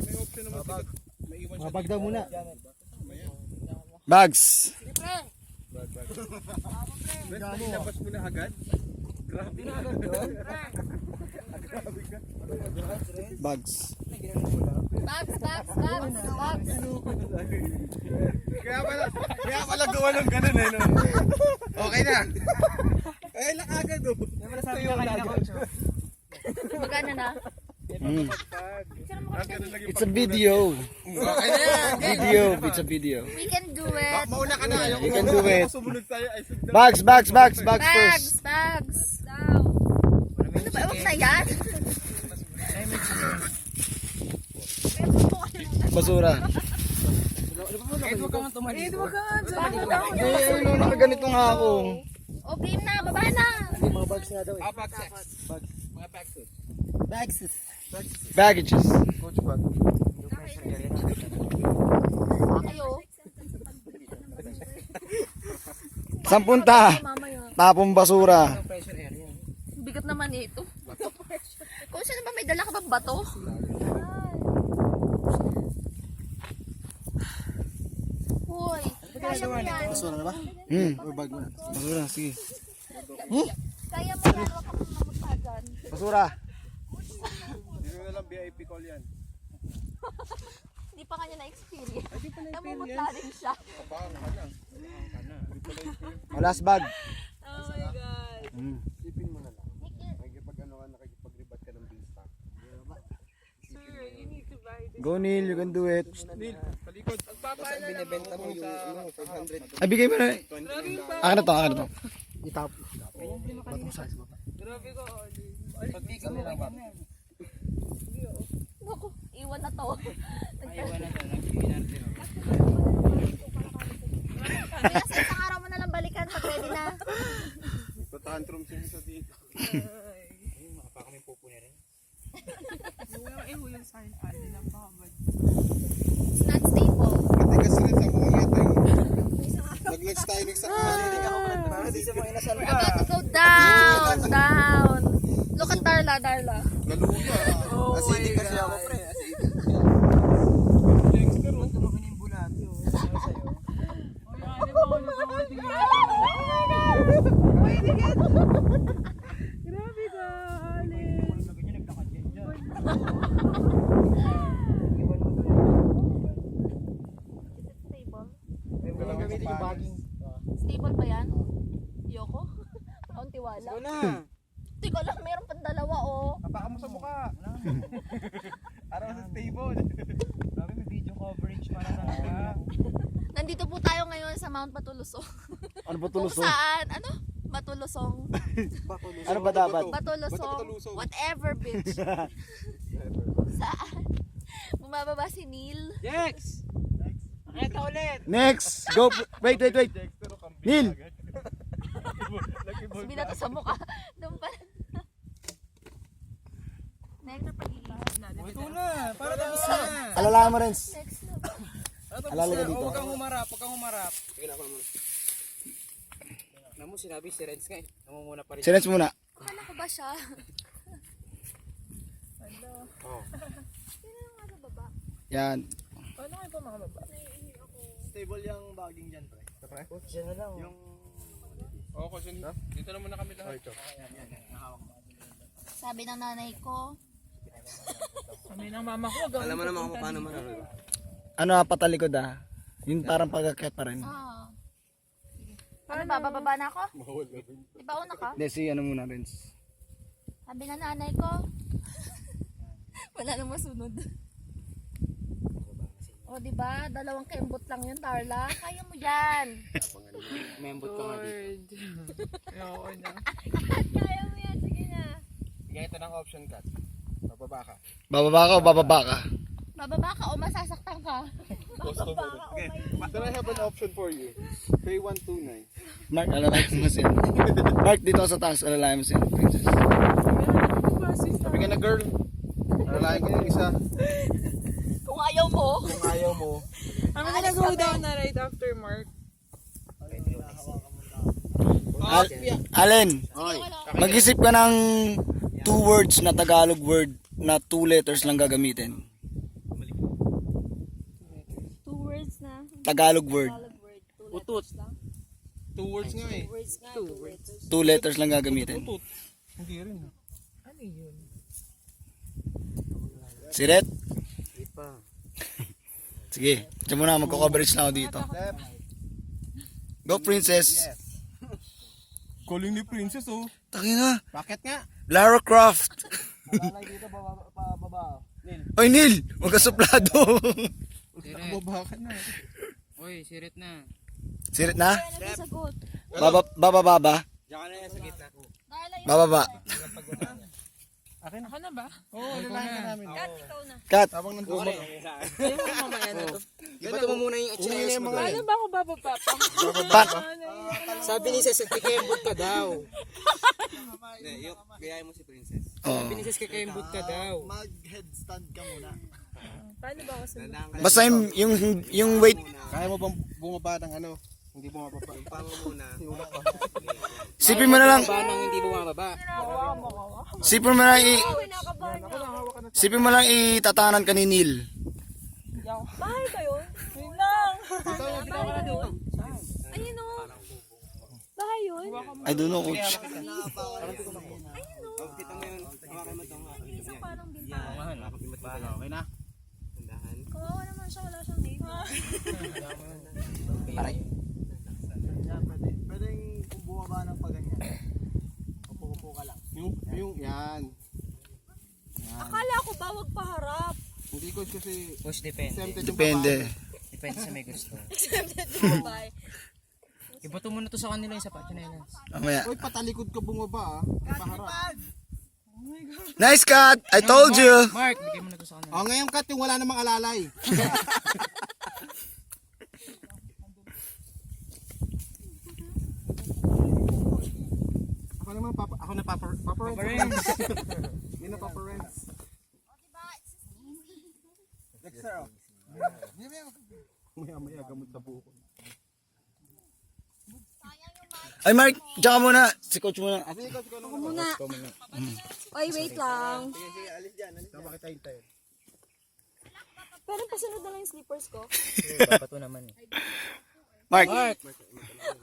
May option naman tikat. May iwan siya. Bag daw muna. Bags. Ilabas mo na agad. Grabe na agad doon. Grabe ka. Bags. Bags. Kaya pala gawa ng ganun eh. No? Okay na. Eh, lang agad oh. Magana na. It's a video. Okay na yan. It's a video. We can do it. Mauna ka na. You can do it. Sumunod tayo. Ay, sundan. Bags first. Bags. Ano ba? Huwag na yan. Basura. Huwag ka nga tumalit. Eh, nakaganito nga ako. O, game na. Baba na. Mga bags nga daw eh. Mga backsuit. Baggages. Coach bag. Ayo. Saan punta? Mamaya. Tapong basura. Bigat naman ito. Kung saan ba may dala ka ba bato? Hoy. Kaya mo yan. Basura na ba? Or bag muna. Basura, sige. Kaya mo yan. Huwag ka mong namutagan. Basura. Hindi mo na lang VIP call yan. Hindi pa kanya na-experience. Namumutla rin siya. Parang ka na. Last bag. Oh my God. Sipin mo na lang. Nakikipag-ano ka, nakikipag-ribat ka ng bista. Sir, you need to buy this. Go Neil, you can do it. Neil, palikod. Ang binibenta mo yung 500. Ay, bigay mo na. Akin na to. Itap. Batong size ba? Pag-bigay mo lang ba? Naku, iwan na to. Kaya sa isang araw mo na lang balikan pag ready na. Tantrum siya sa dito. It's not stable. Matigas rin sa buong ito yung nag-lunch tayo ng sakali. Para di sa mga inasal We're about to go down. Look at Darla. Naluya. Acidic kasi ako pre. Stable? Gamitin yung bagging. Stable ba yan? Yoko? Ang tiwala. na. Teka lang, meron pang dalawa oh. Tapakan mo sa mukha. Araw sa stable. Sabi may video coverage para sa Nandito po tayo ngayon sa Mount Matulusong. Ano ba Kung tulusong? saan, ano? Matulusong. Ano ba dapat? Matulusong. Whatever, bitch. Saan? Bumababa si Neil. Jex! Nakita ulit! Next! Go! Wait. Neil! Sabi na to sa mukha. Doon pa. Next na pag-iba. Ito na! Para tapos na! Alala mo rin. Next na. Alala ka dito. Huwag kang humarap. Sige na ako naman. Alam mo, sinabi si Renz nga eh. Namumuna pa rin. Silence muna. Kala ko ba siya? Hello. Sino yung nasa baba? Yan. Paano kayo pa mga baba? Naiihi ako. Stable yung bagging dyan, pre. Diyan na lang. Yung... Oo, kasi dito na muna kami lahat. Sabi ng nanay ko. Alam mo naman kung paano manalo. Ano, patalikod ah. Yung parang pagkakit pa rin. Ah. Ano ba? Bababa na ako? Di ba una ka? Hindi, si ano muna rin. Sabi ng nanay ko. Wala nang masunod. O, di ba? Dalawang kembot lang yun, Darla. Kaya mo yan. Membot ka nga dito. Kaya mo yan. Sige na. Bigyan ito ng option cut. Bababa ka. Bababa ka o bababa ka? Bababa ka o masasaktan ka. Okay. Then I have an option for you. Pay 129. Mark, alalayan mo siya. Mark, dito ka sa taas. Alalayan mo siya. Princess. Sabi ka na girl. Alalayan ko yung isa. Kung ayaw mo. Kung ayaw mo. I'm gonna go down na right after Mark. Allen, Okay. mag-isip ka ng 2 words na Tagalog word na 2 letters lang gagamitin. Tagalog word. Tagalog word. Utot. 2 words nga eh. Words nga, 2 words. 2 letters lang gagamitin. Utot. Hindi rin. Ano yun? Si Ret? Hindi pa. Sige, diyan muna, magko-coverage na ako dito. Go, princess! Calling ni Princess oh. Tangina, Bakit nga? Lara Croft! Lalay dito, baba. Nil. Oy, Neil! Huwag ka suplado! Siret. Bakit na? Uy, siret na. Si Ret na? Kaya nasasagot. Baba. Diyan ka na yan sa gitna. Bababa. Ako na ba? Oo, lalahin ka namin. Kat, ikaw na. Cut! Habang nandun ka. Ayaw mo mamaya na to. Ibato mo muna yung HLS mo. Paano ba ako bababa pa? Pat! Sabi ni Ses, kikembot ka daw. Gayahin mo si Princess. Oh. Sabi ni Ses, kikembot ka daw. Mag-headstand ka muna. Paano ba ako sunod? Basta yung weight. Kaya mo bang bumaba ng ano? Hindi bumaba pa. Pango muna. Sipin mo na lang. Ba nang hindi bumababa? Sipin mo na lang Kinakabahan niya. Sipin mo lang itatanan ka ni Neil. Bahay ba yun? Yun lang. Bahay ba yun? Ayun o. Bahay yun? I don't know, coach. Kita mo yun. Hawakan mo itong Isang parang bintana. Okay na. Tandahan. Kawawa naman siya, wala siyang neighbor. Pwedeng kung bumaba ng paganyan. Upo ka lang. Yung yan. Akala ko ba wag paharap? Hindi ko kasi Push depende. tempted yung Depende. Depende sa may gusto. Accepted mo ba? Ibato mo na to sa kanila yung sapat na yun. Mamaya. Uy, patalikod ka bumaba ah. Paharap. Nice cut! I told you! Mark, bigay mo na to sa kanila. Oh, ngayon cut yung wala namang alalay. Ako na Papa Renz. Hindi na Papa Renz. Dexter oh. Maya gamot sa buko. Ay, Mark, diyan ka muna. Si coach muna. Sige, coach ko Ako muna. Oy, wait lang. Sige, alis dyan. Tama kita hintayin. Pero pasunod na lang yung slippers ko. Babato naman eh. Mark,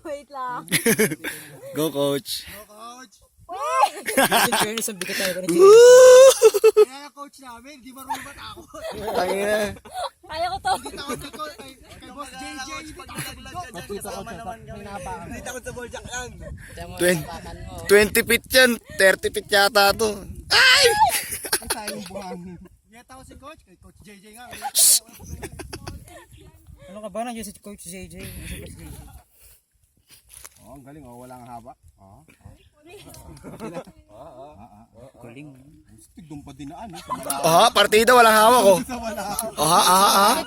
Wait lang. go coach. In fairness, ang bigat tayo. Kaya coach namin, di marunong matakot. Tangina. Kaya ko to. Takot na ko kay Boss JJ. Hindi takot sa ball jack yan. 20 feet yan. 30 feet yata to. Ay! Ang sayang buhangin. Hindi takot si coach, kay Coach JJ nga. Ano ka ba? Nandiyan si Coach JJ. Oh, ang galing oh, wala ang haba. Oh. Kuling. Tigdong pa dinaan eh. Aha, partida, walang hawak ko. Aha.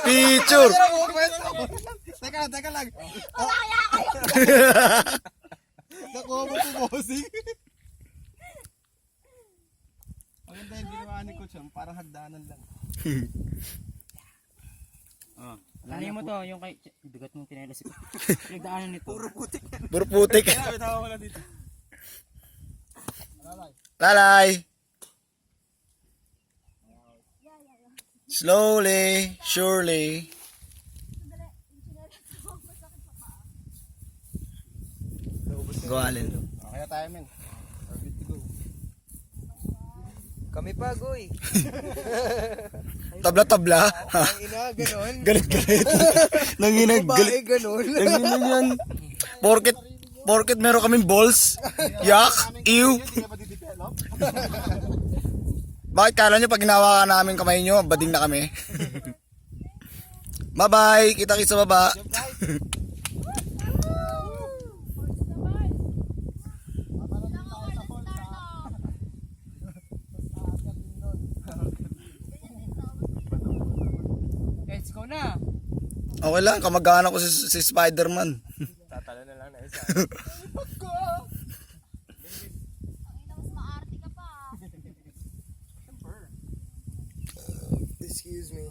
Picture. Teka lang. Nakuha mo po, bossing. Maganda yung ginawa ni Coach, parang hagdanan lang. Ano mo to? Yung kay... Bigat mong tinelas ito. Nagdaanan nito. Puro putik. Puro putik. Tawa ko lang dito. Lalay. Slowly, surely. Go, Allen. Kaya tayo men. Good to go. Kami pa, Goy. Tabla-tabla. Ina, ganon. Galit-galit. Nanginag galit. Ganon. Nanginag yan. Porket meron kaming balls. Yak. Ew. Hindi ka ba didevelop? Bakit kala nyo pag ginawa ka namin kamay nyo, bading na kami? Bye-bye. Kita-kits sa baba. Let's go na. Okay lang, kamag-anak ko si Spider-Man. Tatalo na lang na isa. Mas maarte ka pa. Excuse me.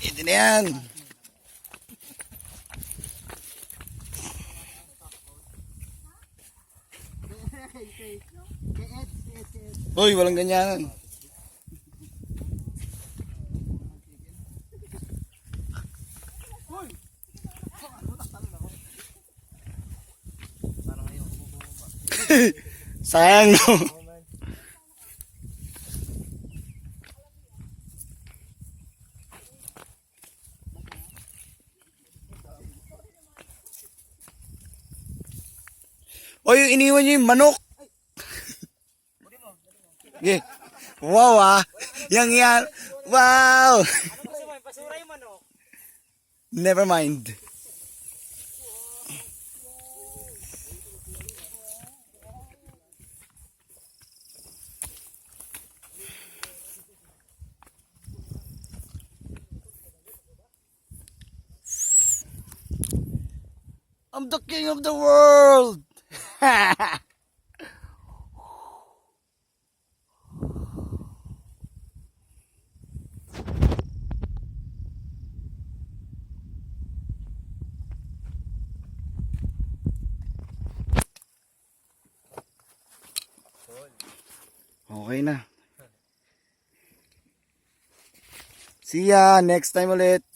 Hindi na yan. Uy, walang ganyanan. Sayang no. O yung iniwan nyo yung manok. Okay. Wow ah. Yang yan. Wow. Pasura yung manok. Never mind. I'm the king of the world. Okay na. See ya next time ulit.